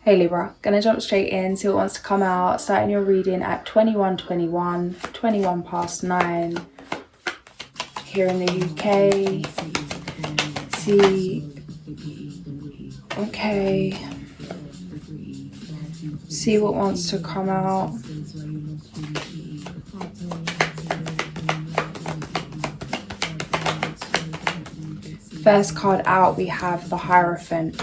Hey Libra, gonna jump straight in, see what wants to come out. Starting your reading at 21:21, 21 past 9. Here in the UK. Okay. See what wants to come out. First card out, we have the Hierophant.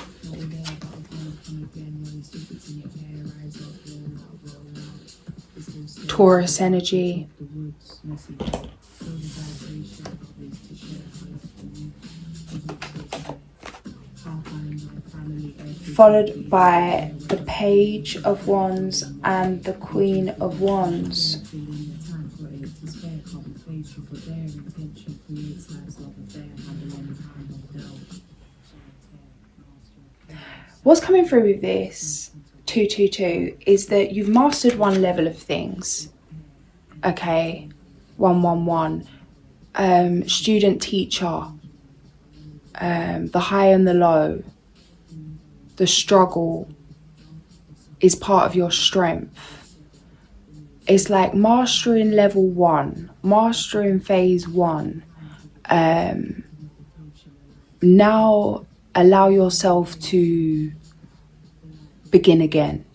Taurus energy. Followed by the Page of Wands and the Queen of Wands. What's coming through with this 222 is that you've mastered one level of things. Okay, 111. Student teacher. The high and the low. The struggle is part of your strength. It's like mastering level 1, mastering phase 1. Now allow yourself to begin again.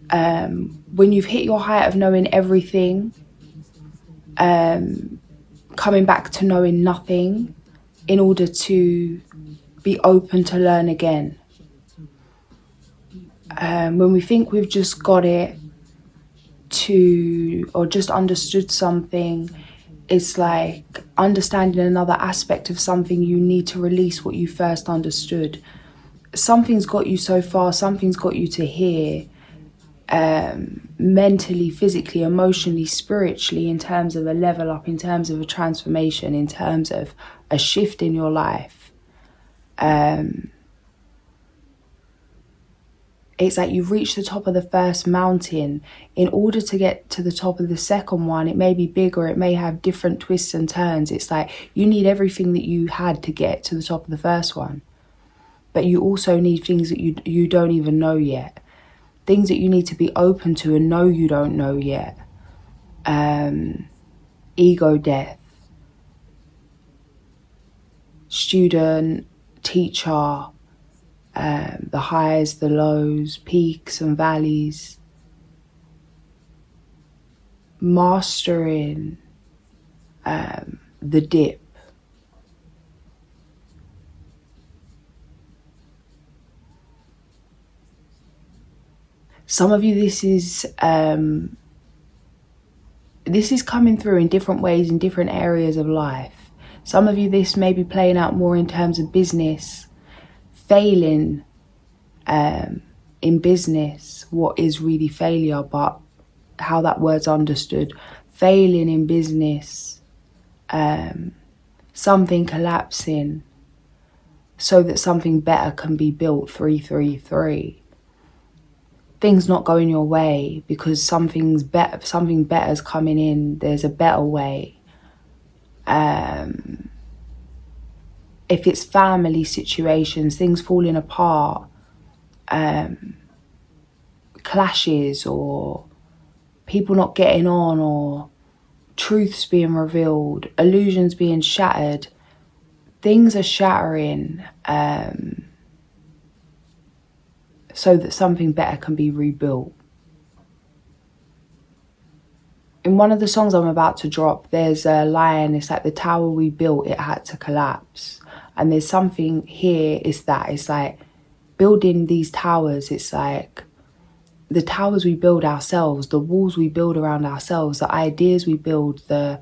When you've hit your height of knowing everything, coming back to knowing nothing in order to be open to learn again. When we think we've just got it or just understood something, it's like understanding another aspect of something. You need to release what you first understood. Something's got you so far, something's got you to here, mentally, physically, emotionally, spiritually, in terms of a level up, in terms of a transformation, in terms of a shift in your life. It's like you've reached the top of the first mountain. In order to get to the top of the second one, it may be bigger, it may have different twists and turns. It's like you need everything that you had to get to the top of the first one. But you also need things that you don't even know yet. Things that you need to be open to and know you don't know yet. Ego death. Student, teacher, the highs, the lows, peaks and valleys. Mastering the dip. Some of you, this is coming through in different ways in different areas of life. Some of you, this may be playing out more in terms of business, failing in business, what is really failure, but how that word's understood. Failing in business, something collapsing so that something better can be built, 333. Things not going your way because something better's coming in, there's a better way. If it's family situations, things falling apart, clashes or people not getting on or truths being revealed, illusions being shattered, things are shattering so that something better can be rebuilt. In one of the songs I'm about to drop, there's a line, it's like the tower we built, it had to collapse. And there's something here, it's like building these towers, it's like the towers we build ourselves, the walls we build around ourselves, the ideas we build, the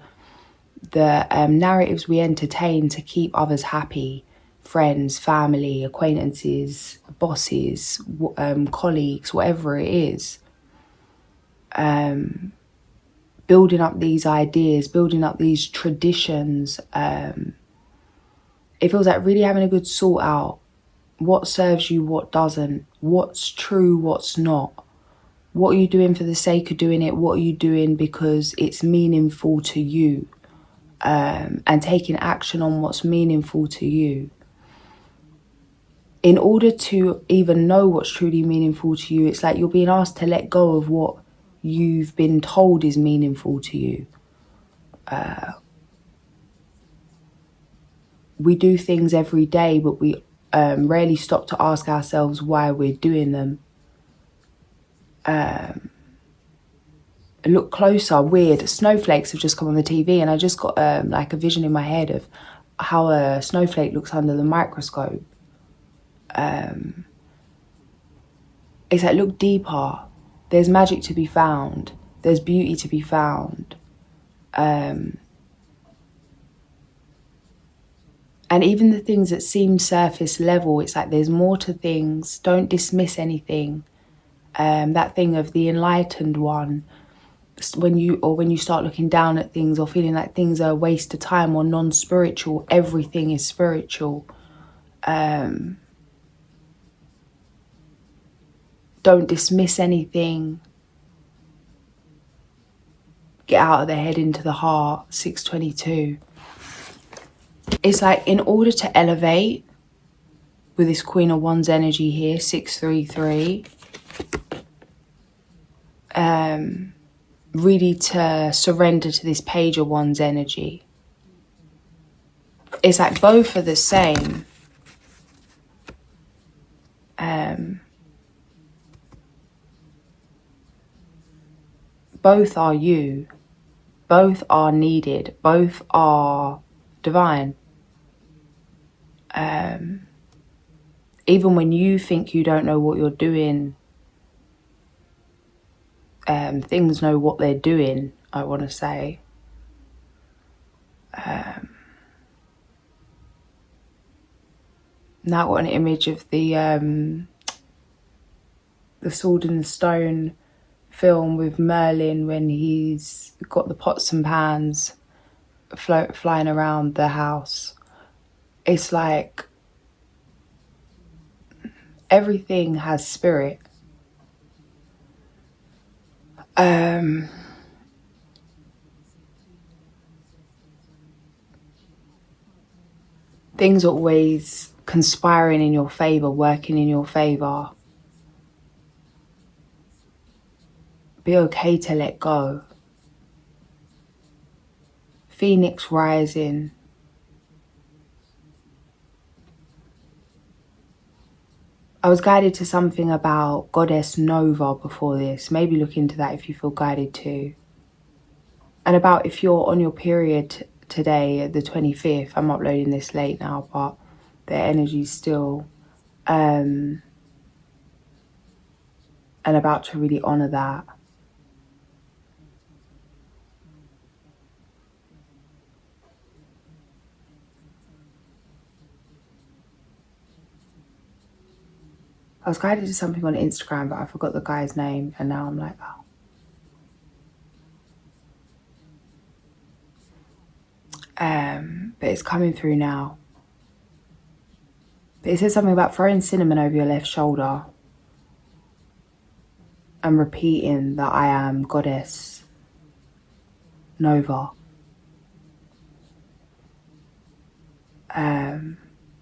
narratives we entertain to keep others happy, friends, family, acquaintances, bosses, colleagues, whatever it is. Building up these ideas, building up these traditions. It feels like really having a good sort out what serves you, what doesn't, what's true, what's not. What are you doing for the sake of doing it? What are you doing because it's meaningful to you? And taking action on what's meaningful to you. in order to even know what's truly meaningful to you, it's like you're being asked to let go of what you've been told is meaningful to you. We do things every day, but we rarely stop to ask ourselves why we're doing them. Look closer, weird. Snowflakes have just come on the TV, and I just got like a vision in my head of how a snowflake looks under the microscope. It's like, look deeper. There's magic to be found. There's beauty to be found. And even the things that seem surface level, it's like there's more to things. Don't dismiss anything. That thing of the enlightened one, when you start looking down at things or feeling like things are a waste of time or non-spiritual, everything is spiritual. Don't dismiss anything. Get out of the head into the heart. 622. It's like, in order to elevate with this Queen of Wands energy here, 633, really to surrender to this Page of Wands energy. It's like both are the same. Both are you. Both are needed. Both are divine. Even when you think you don't know what you're doing, things know what they're doing, I want to say. Now got an image of the Sword and the Stone film with Merlin when he's got the pots and pans flying around the house. It's like everything has spirit. Things are always conspiring in your favor, working in your favor. Be okay to let go. Phoenix rising. I was guided to something about Goddess Nova before this. Maybe look into that if you feel guided to. And about if you're on your period today, the 25th. I'm uploading this late now, but the energy's still and about to really honor that. I was guided to something on Instagram, but I forgot the guy's name, and now I'm like, oh. But it's coming through now. But it says something about throwing cinnamon over your left shoulder and repeating that I am Goddess Nova.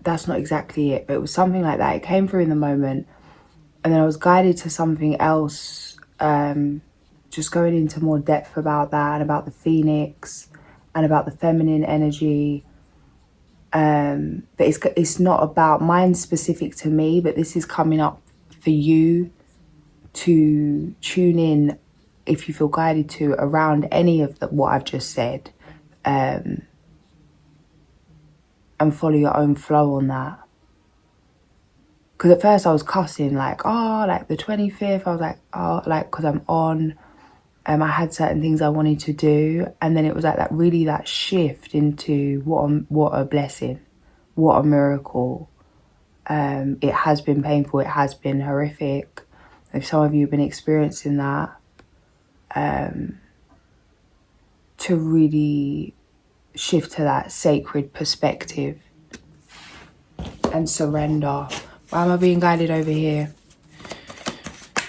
That's not exactly it, but it was something like that. It came through in the moment, and then I was guided to something else, just going into more depth about that and about the Phoenix and about the feminine energy. But it's not about mine specific to me, but this is coming up for you to tune in if you feel guided to around any of what I've just said. And follow your own flow on that. Because at first I was cussing, like, oh, like the 25th, I was like, oh, like, because I'm on, I had certain things I wanted to do. And then it was like that shift into what a blessing, what a miracle. It has been painful, it has been horrific. If some of you have been experiencing that, to really shift to that sacred perspective and surrender. Why am I being guided over here?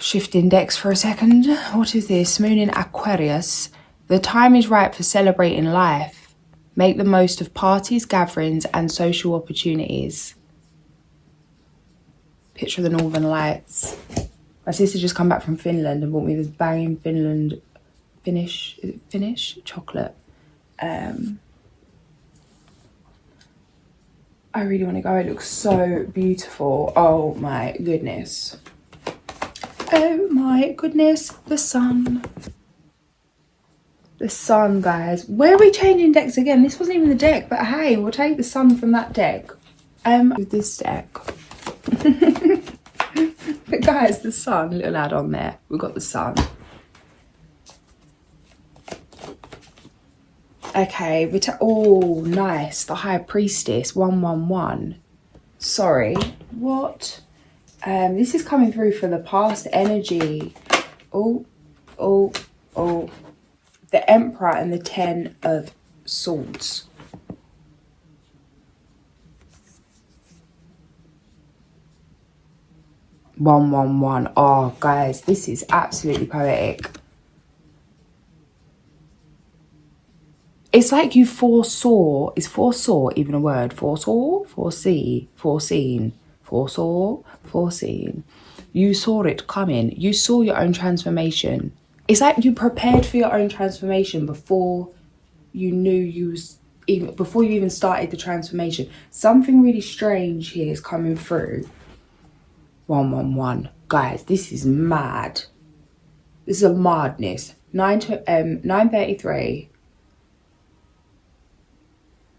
Shifting decks for a second. What is this? Moon in Aquarius. The time is right for celebrating life. Make the most of parties, gatherings, and social opportunities. picture of the Northern Lights. My sister just come back from Finland and bought me this banging Finnish chocolate. I really want to go. It looks so beautiful. Oh my goodness. Oh my goodness. The sun. The sun, guys. Where are we changing decks again? This wasn't even the deck, but hey, we'll take the sun from that deck. With this deck. But guys, the sun, little add on there. We've got the sun. Okay, oh, nice. The High Priestess, 111. Sorry, what? This is coming through for the past energy. Oh. The Emperor and the 10 of Swords. (111). Oh, guys, this is absolutely poetic. It's like you foresaw. Is foresaw even a word? Foresaw, foresee, foreseen, foresaw, foreseen. You saw it coming. You saw your own transformation. It's like you prepared for your own transformation before you knew before you even started the transformation. Something really strange here is coming through. 111. Guys, this is mad. This is a madness. 9:33.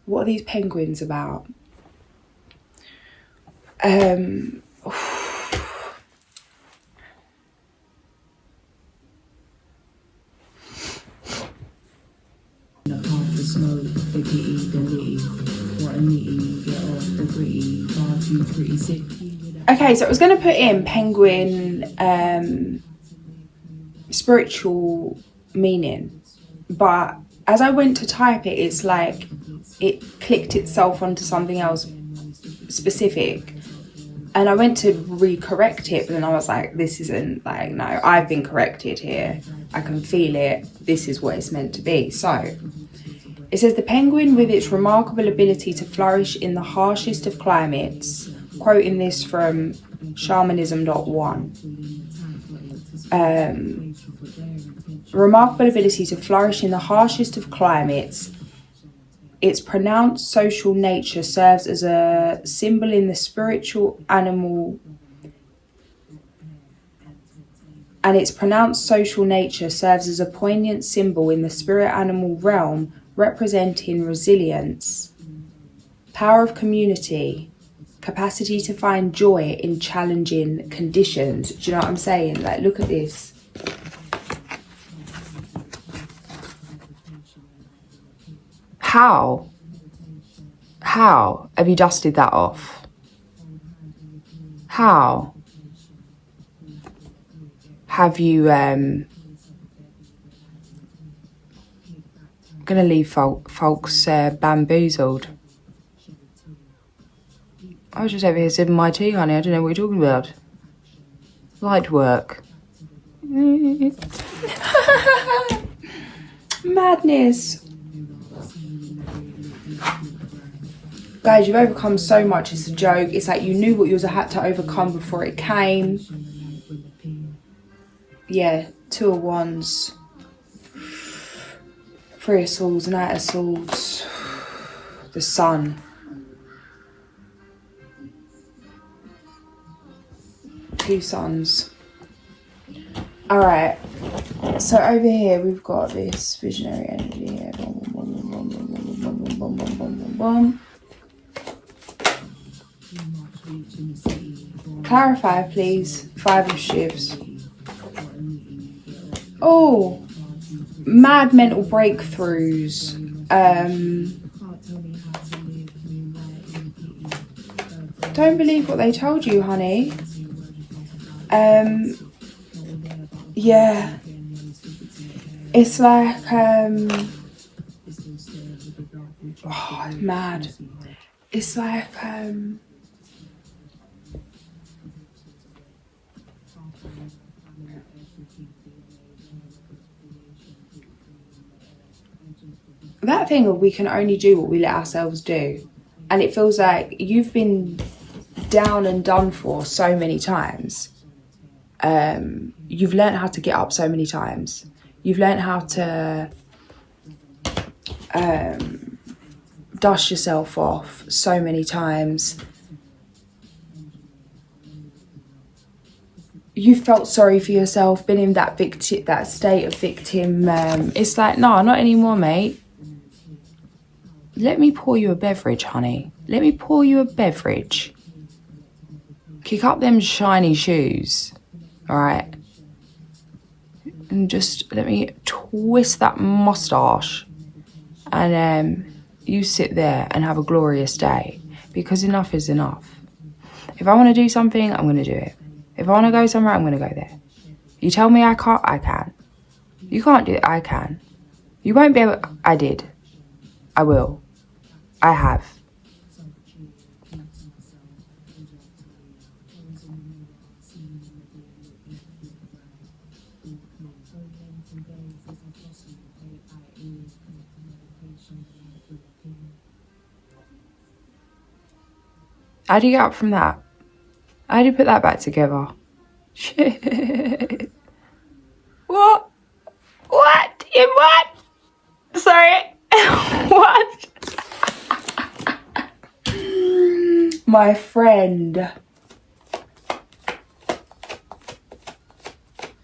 What are these penguins about? Okay, so I was going to put in penguin spiritual meaning, but as I went to type it, it's like it clicked itself onto something else specific, and I went to recorrect it, but then I was like, this isn't, like, no, I've been corrected here. I can feel it. This is what it's meant to be. So it says, the penguin, with its remarkable ability to flourish in the harshest of climates, quoting this from shamanism.1, remarkable ability to flourish in the harshest of climates. Its pronounced social nature serves as a symbol in the spiritual animal, and its pronounced social nature serves as a poignant symbol in the spirit animal realm, representing resilience, power of community, capacity to find joy in challenging conditions. Do you know what I'm saying? Like, look at this. How have you dusted that off? How have you gonna leave folks bamboozled? I was just over here sipping my tea, honey. I don't know what you're talking about. Light work. Madness. Guys, you've overcome so much. It's a joke. It's like you knew what you had to overcome before it came. Yeah, 2 of Wands. 3 of Swords, Knight of Swords. The Sun. 2 Suns. Alright. So over here we've got this visionary energy here. Boom, boom, boom, boom, boom, boom, boom, boom, boom, boom, boom, boom. Clarify, please. 5 of Shivs. Oh, mad mental breakthroughs. Don't believe what they told you, honey. Yeah. It's like, oh, it's mad. It's like, that thing of we can only do what we let ourselves do. And it feels like you've been down and done for so many times. You've learned how to get up so many times. You've learned how to dust yourself off so many times. You felt sorry for yourself, been in that state of victim. It's like, no, not anymore, mate. Let me pour you a beverage, honey. Let me pour you a beverage. Kick up them shiny shoes, all right? And just let me twist that mustache. And you sit there and have a glorious day. Because enough is enough. If I want to do something, I'm going to do it. If I want to go somewhere, I'm going to go there. You tell me I can't, I can. You can't do it, I can. You won't be able, I did. I will. I have. How do you get up from that? How do you put that back together? Shit. What? What? In what? Sorry. What? My friend.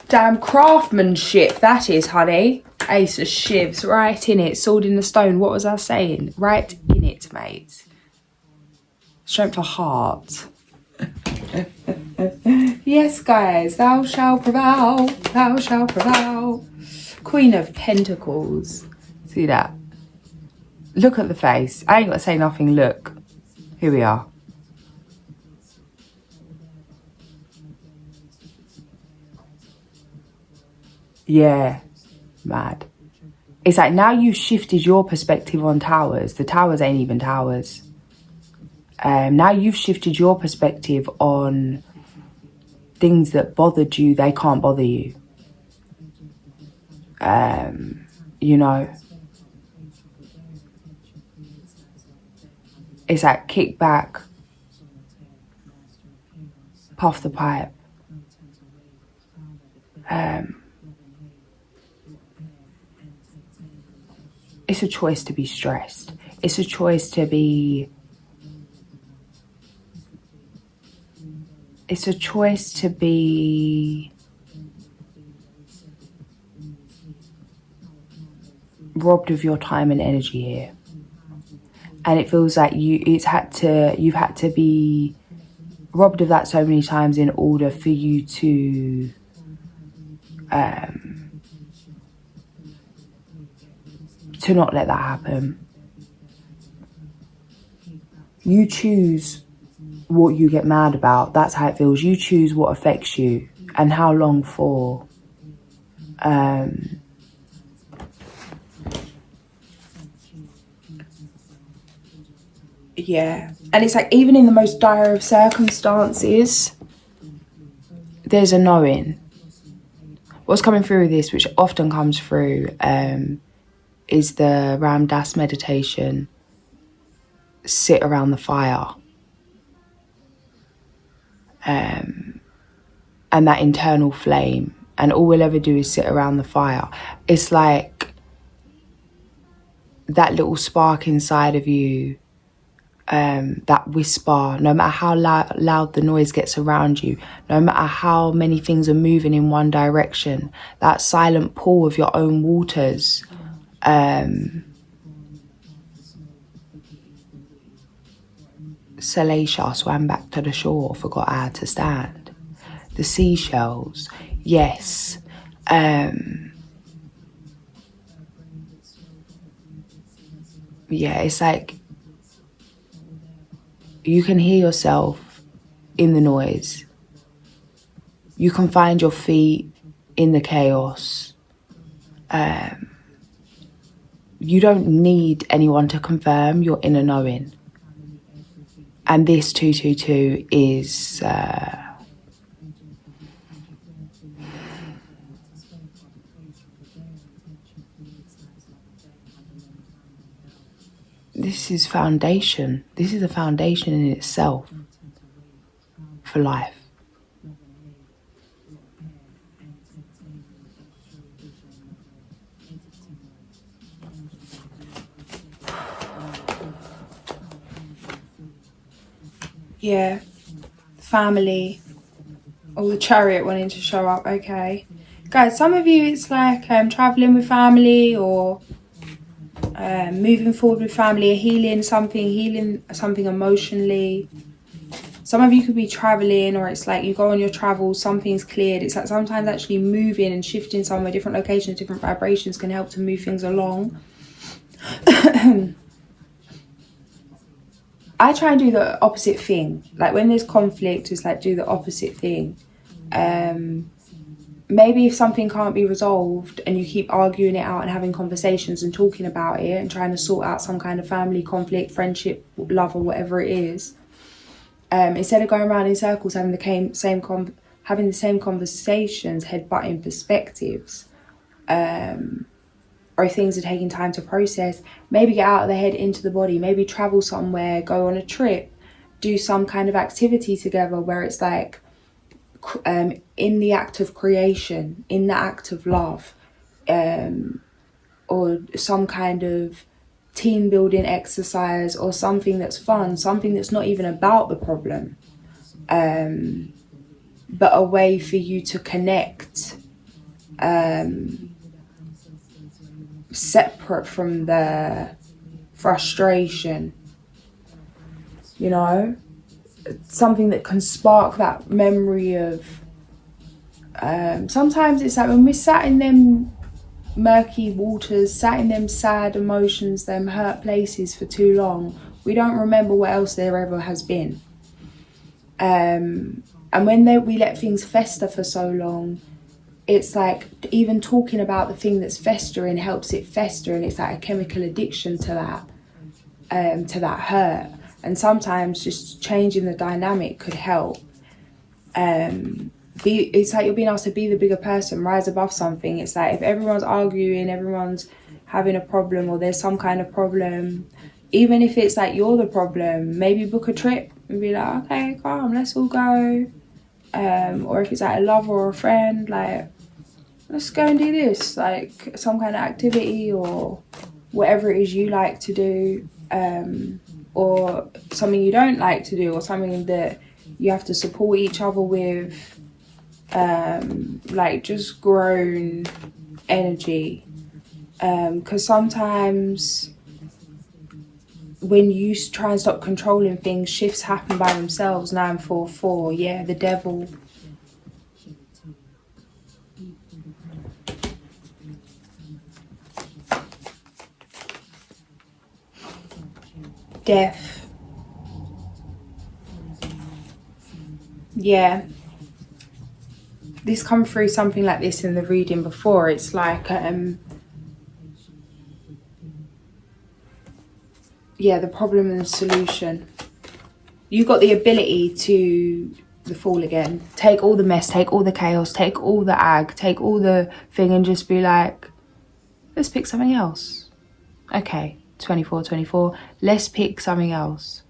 Damn craftsmanship, that is, honey. Ace of shivs, right in it. Sword in the stone. What was I saying? Right in it, mate. Strength of heart. Yes, guys, thou shalt prevail, thou shalt prevail. Queen of Pentacles. See that? Look at the face. I ain't got to say nothing, look. Here we are. Yeah, mad. It's like now you've shifted your perspective on towers. The towers ain't even towers. Now you've shifted your perspective on things that bothered you, they can't bother you. You know, it's like kick back, puff the pipe. It's a choice to be stressed. It's a choice to be... It's a choice to be robbed of your time and energy here. And it feels like you've had to be robbed of that so many times in order for you to not let that happen. You choose what you get mad about. That's how it feels. You choose what affects you and how long for. Yeah. And it's like, even in the most dire of circumstances, there's a knowing. What's coming through with this, which often comes through, is the Ram Dass meditation. Sit around the fire. And that internal flame, and all we'll ever do is sit around the fire. It's like that little spark inside of you, that whisper, no matter how loud the noise gets around you, no matter how many things are moving in one direction, that silent pool of your own waters. Salacia swam back to the shore, forgot how to stand. The seashells, yes. Yeah, it's like you can hear yourself in the noise. You can find your feet in the chaos. You don't need anyone to confirm your inner knowing. And this 222 is this is foundation. This is a foundation in itself. for life. Yeah, family. Oh, the Chariot wanting to show up. Okay. Guys, some of you it's like traveling with family, or moving forward with family, or healing something emotionally. Some of you could be traveling, or it's like you go on your travels, something's cleared. It's like sometimes actually moving and shifting somewhere, different locations, different vibrations can help to move things along. I try and do the opposite thing. Like when there's conflict, it's like do the opposite thing. Maybe if something can't be resolved and you keep arguing it out and having conversations and talking about it and trying to sort out some kind of family conflict, friendship, love, or whatever it is, instead of going around in circles having the same conversations, head-butting perspectives, or if things are taking time to process, maybe get out of the head into the body, maybe travel somewhere, go on a trip, do some kind of activity together where it's like in the act of creation, in the act of love, or some kind of team building exercise, or something that's fun, something that's not even about the problem, but a way for you to connect, separate from the frustration, you know, something that can spark that memory of, sometimes it's like when we're sat in them murky waters, sat in them sad emotions, them hurt places for too long, we don't remember what else there ever has been. And when we let things fester for so long, it's like even talking about the thing that's festering helps it fester, and it's like a chemical addiction to that hurt. And sometimes just changing the dynamic could help. It's like you're being asked to be the bigger person, rise above something. It's like if everyone's arguing, everyone's having a problem, or there's some kind of problem, even if it's like you're the problem, maybe book a trip and be like, okay, calm, let's all go. Or if it's like a lover or a friend, like, let's go and do this, like some kind of activity or whatever it is you like to do, or something you don't like to do, or something that you have to support each other with, like just grown energy, because sometimes when you try and stop controlling things, shifts happen by themselves. 944, yeah, the devil. Death. Yeah. This come through something like this in the reading before. It's like, yeah, the problem and the solution. You've got the ability to, the Fool again, take all the mess, take all the chaos, take all the ag, take all the thing and just be like, let's pick something else. Okay, 24, let's pick something else.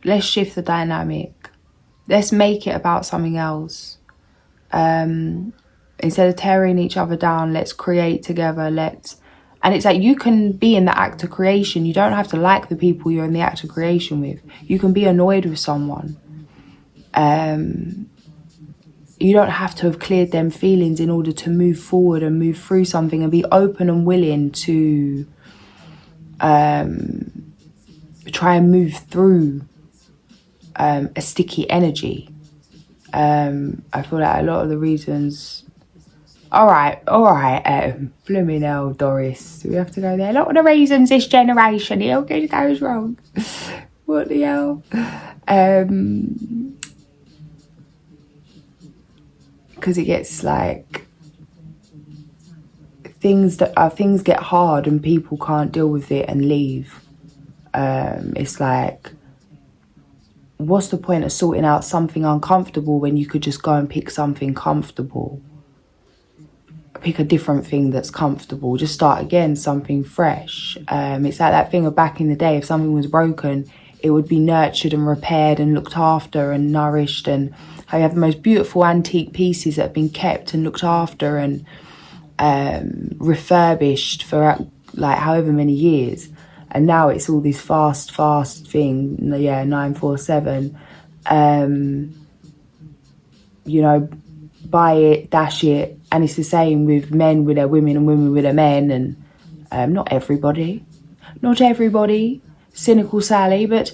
Let's shift the dynamic. Let's make it about something else. Instead of tearing each other down, let's create together. And it's like you can be in the act of creation. You don't have to like the people you're in the act of creation with. You can be annoyed with someone. You don't have to have cleared them feelings in order to move forward and move through something and be open and willing to try and move through a sticky energy. I feel like a lot of the reasons... All right, blooming hell, Doris. Do we have to go there? A lot of the reasons this generation, it all goes wrong. What the hell? Because it gets like... things get hard and people can't deal with it and leave. It's like... what's the point of sorting out something uncomfortable when you could just go and pick something comfortable? Pick a different thing that's comfortable. Just start again, something fresh. It's like that thing of back in the day, if something was broken, it would be nurtured and repaired and looked after and nourished, and how you have the most beautiful antique pieces that have been kept and looked after and refurbished for like however many years. And now it's all this fast thing, yeah, 947. You know, buy it, dash it. And it's the same with men with their women and women with their men. And not everybody, cynical Sally, but,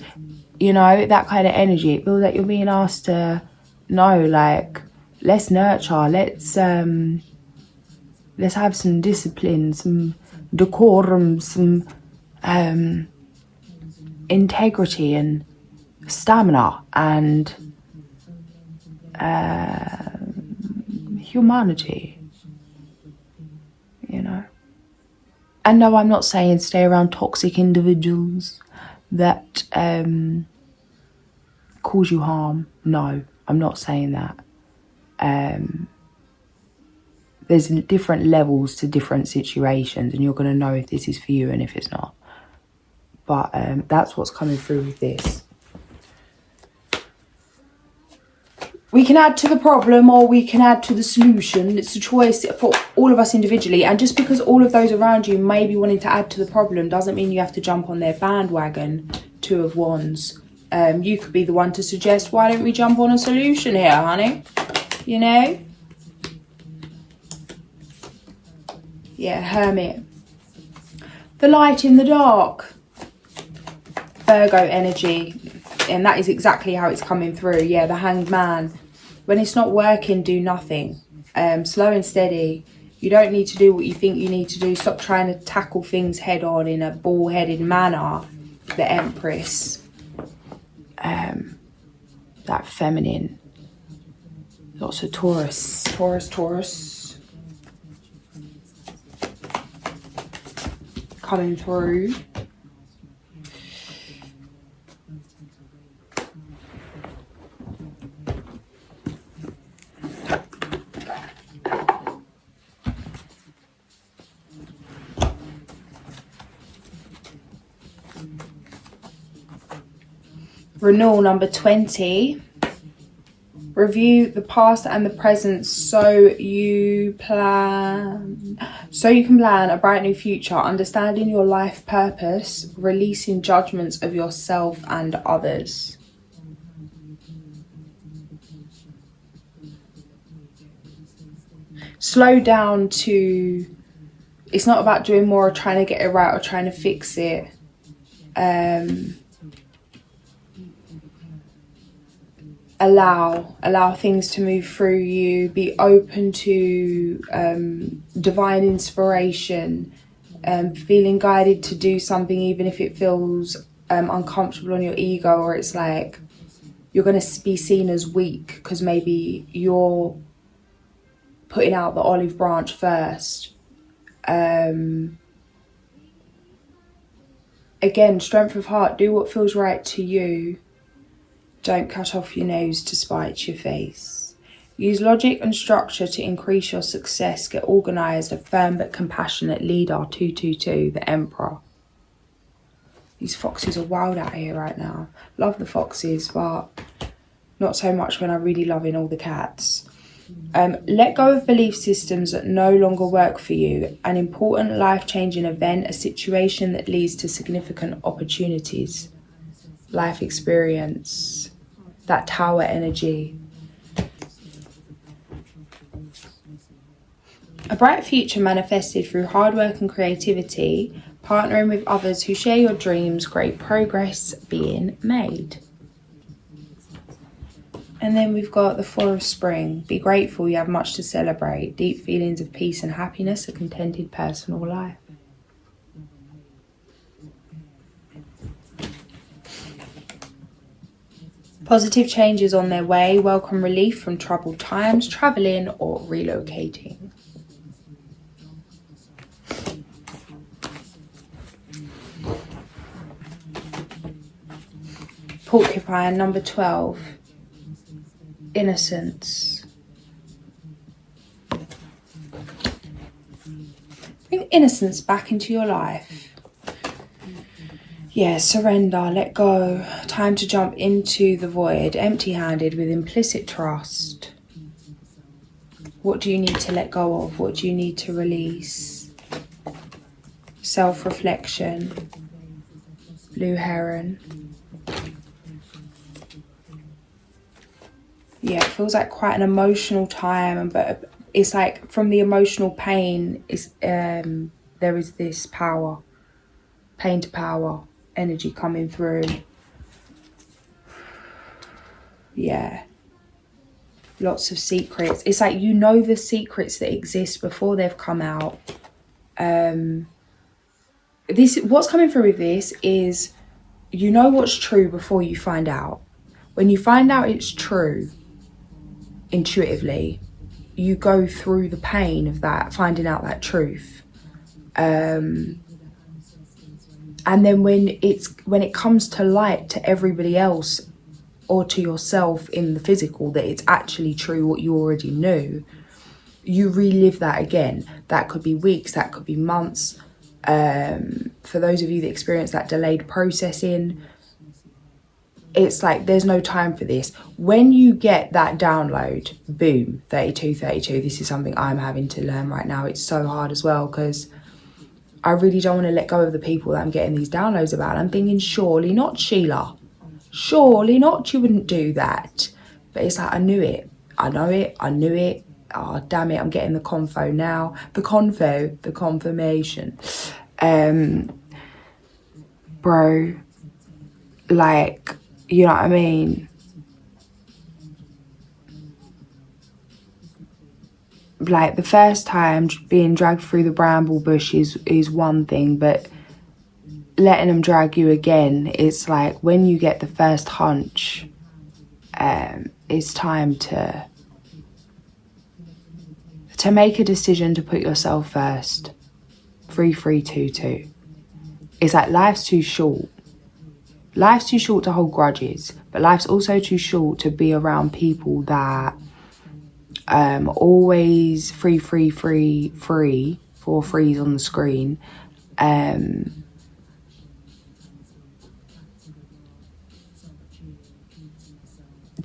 you know, that kind of energy. It feels like you're being asked to, no, like, let's nurture, let's have some discipline, some decorum, some integrity and stamina and humanity, you know. And no, I'm not saying stay around toxic individuals that cause you harm. No, I'm not saying that. There's different levels to different situations, and you're going to know if this is for you and if it's not. But that's what's coming through with this. We can add to the problem or we can add to the solution. It's a choice for all of us individually. And just because all of those around you may be wanting to add to the problem doesn't mean you have to jump on their bandwagon. Two of Wands. You could be the one to suggest, why don't we jump on a solution here, honey? You know? Yeah, Hermit. The light in the dark. Virgo energy. And that is exactly how it's coming through. Yeah, the Hanged Man. When it's not working, do nothing. Slow and steady. You don't need to do what you think you need to do. Stop trying to tackle things head on in a ball-headed manner. The Empress. That feminine. Lots of Taurus. Taurus. Coming through. Renewal number 20. Review the past and the present so you can plan a bright new future, understanding your life purpose, releasing judgments of yourself and others. Slow down to, it's not about doing more or trying to get it right or trying to fix it. Allow things to move through you. Be open to divine inspiration, feeling guided to do something even if it feels uncomfortable on your ego, or it's like you're going to be seen as weak because maybe you're putting out the olive branch first. Again, strength of heart. Do what feels right to you. Don't cut off your nose to spite your face. Use logic and structure to increase your success. Get organised, a firm but compassionate leader. 222, the Emperor. These foxes are wild out here right now. Love the foxes, but not so much when I'm really loving all the cats. Let go of belief systems that no longer work for you. An important life-changing event, a situation that leads to significant opportunities. Life experience. That Tower energy. A bright future manifested through hard work and creativity, partnering with others who share your dreams, great progress being made. And then we've got the Four of Spring. Be grateful, you have much to celebrate. Deep feelings of peace and happiness, a contented personal life. Positive changes on their way. Welcome relief from troubled times, travelling or relocating. Porcupine, number 12. Innocence. Bring innocence back into your life. Yeah, surrender, let go. Time to jump into the void, empty-handed with implicit trust. What do you need to let go of? What do you need to release? Self-reflection. Blue heron. Yeah, it feels like quite an emotional time, but it's like from the emotional pain, there is this power. Pain to power. Energy coming through. Yeah. Lots of secrets. It's like you know the secrets that exist before they've come out. What's coming through with this is you know what's true before you find out. When you find out it's true, intuitively, you go through the pain of that, finding out that truth. And then when it comes to light to everybody else or to yourself in the physical that it's actually true what you already knew, you relive that again. That could be weeks, that could be months. For those of you that experience that delayed processing, it's like there's no time for this. When you get that download, boom, 32, this is something I'm having to learn right now. It's so hard as well because I really don't want to let go of the people that I'm getting these downloads about. I'm thinking, surely not, Sheila. Surely not, you wouldn't do that. But it's like, I knew it. I know it. I knew it. Oh, damn it, I'm getting the confo now. The confirmation. Bro, like, you know what I mean? Like, the first time being dragged through the bramble bush is one thing, but letting them drag you again, it's like when you get the first hunch, it's time to make a decision to put yourself first. 3-3-2-2. It's like life's too short. Life's too short to hold grudges, but life's also too short to be around people that always free, 4 threes on the screen, that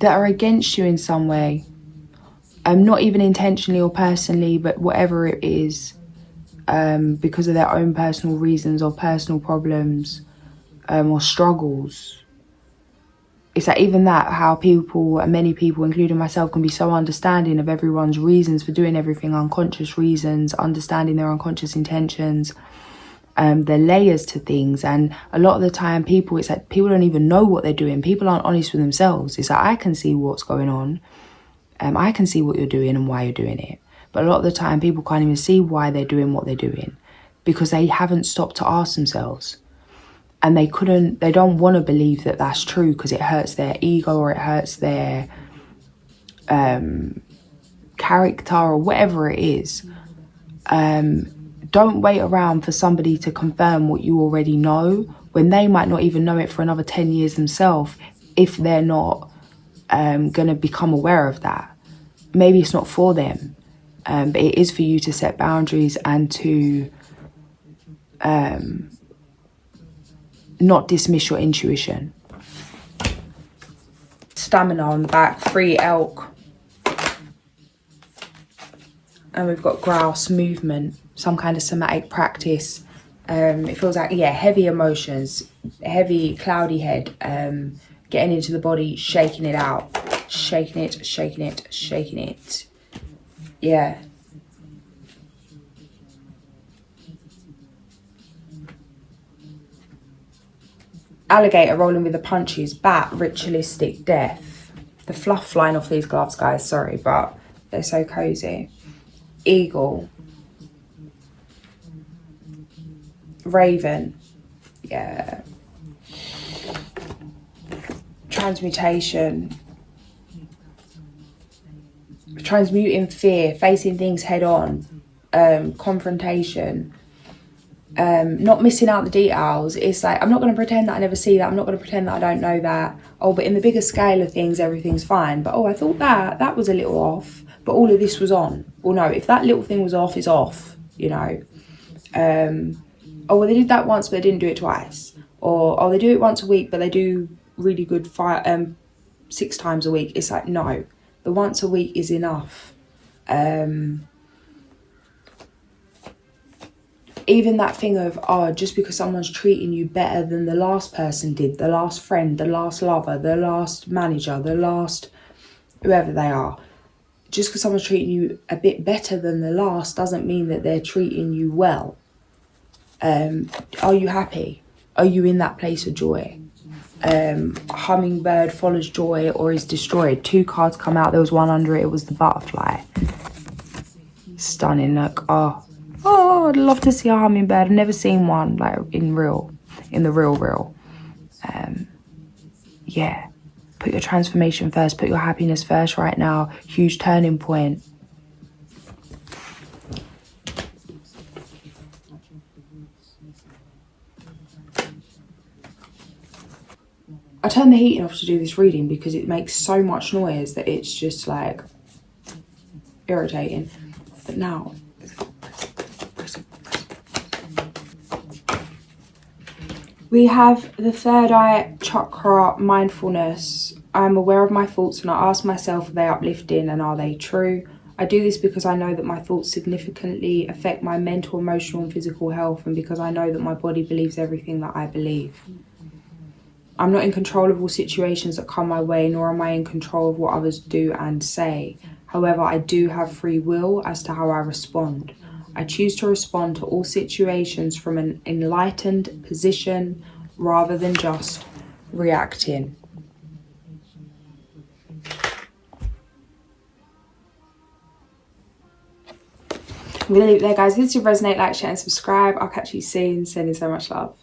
are against you in some way, not even intentionally or personally, but whatever it is, because of their own personal reasons or personal problems, or struggles. It's like even that, how people, and many people, including myself, can be so understanding of everyone's reasons for doing everything, unconscious reasons, understanding their unconscious intentions, their layers to things. And a lot of the time it's like people don't even know what they're doing. People aren't honest with themselves. It's like, I can see what's going on. I can see what you're doing and why you're doing it. But a lot of the time people can't even see why they're doing what they're doing because they haven't stopped to ask themselves. And they don't want to believe that that's true because it hurts their ego or it hurts their character or whatever it is. Don't wait around for somebody to confirm what you already know when they might not even know it for another 10 years themselves if they're not going to become aware of that. Maybe it's not for them, but it is for you to set boundaries and to not dismiss your intuition. Stamina on the back, 3 elk. And we've got grouse, movement, some kind of somatic practice. It feels like, yeah, heavy emotions, heavy, cloudy head, getting into the body, shaking it out, shaking it. Yeah. Alligator rolling with the punches, bat, ritualistic, death. The fluff flying off these gloves, guys, sorry, but they're so cozy. Eagle. Raven. Yeah. Transmutation. Transmuting fear, facing things head on. Confrontation. Not missing out the details. It's like, I'm not going to pretend that I never see that. I'm not going to pretend that I don't know that. Oh, but in the bigger scale of things, everything's fine. But, oh, I thought that was a little off. But all of this was on. Well, no, if that little thing was off, it's off, you know. Oh, well, they did that once, but they didn't do it twice. Or, oh, they do it once a week, but they do really good 6 times a week. It's like, no, the once a week is enough. Even that thing of, oh, just because someone's treating you better than the last person did, the last friend, the last lover, the last manager, the last whoever they are, just because someone's treating you a bit better than the last doesn't mean that they're treating you well. Are you happy? Are you in that place of joy? Hummingbird follows joy or is destroyed. 2 cards come out. There was one under it. It was the butterfly. Stunning. Like, oh, I'd love to see a hummingbird. I've never seen one like in the real. Yeah. Put your transformation first. Put your happiness first right now. Huge turning point. I turned the heating off to do this reading because it makes so much noise that it's just like irritating. But now, we have the third eye chakra, mindfulness. I'm aware of my thoughts and I ask myself, are they uplifting and are they true? I do this because I know that my thoughts significantly affect my mental, emotional and physical health, and because I know that my body believes everything that I believe. I'm not in control of all situations that come my way, nor am I in control of what others do and say. However, I do have free will as to how I respond. I choose to respond to all situations from an enlightened position rather than just reacting. I'm going to leave it there, guys. If this did resonate, like, share and subscribe. I'll catch you soon. Sending so much love.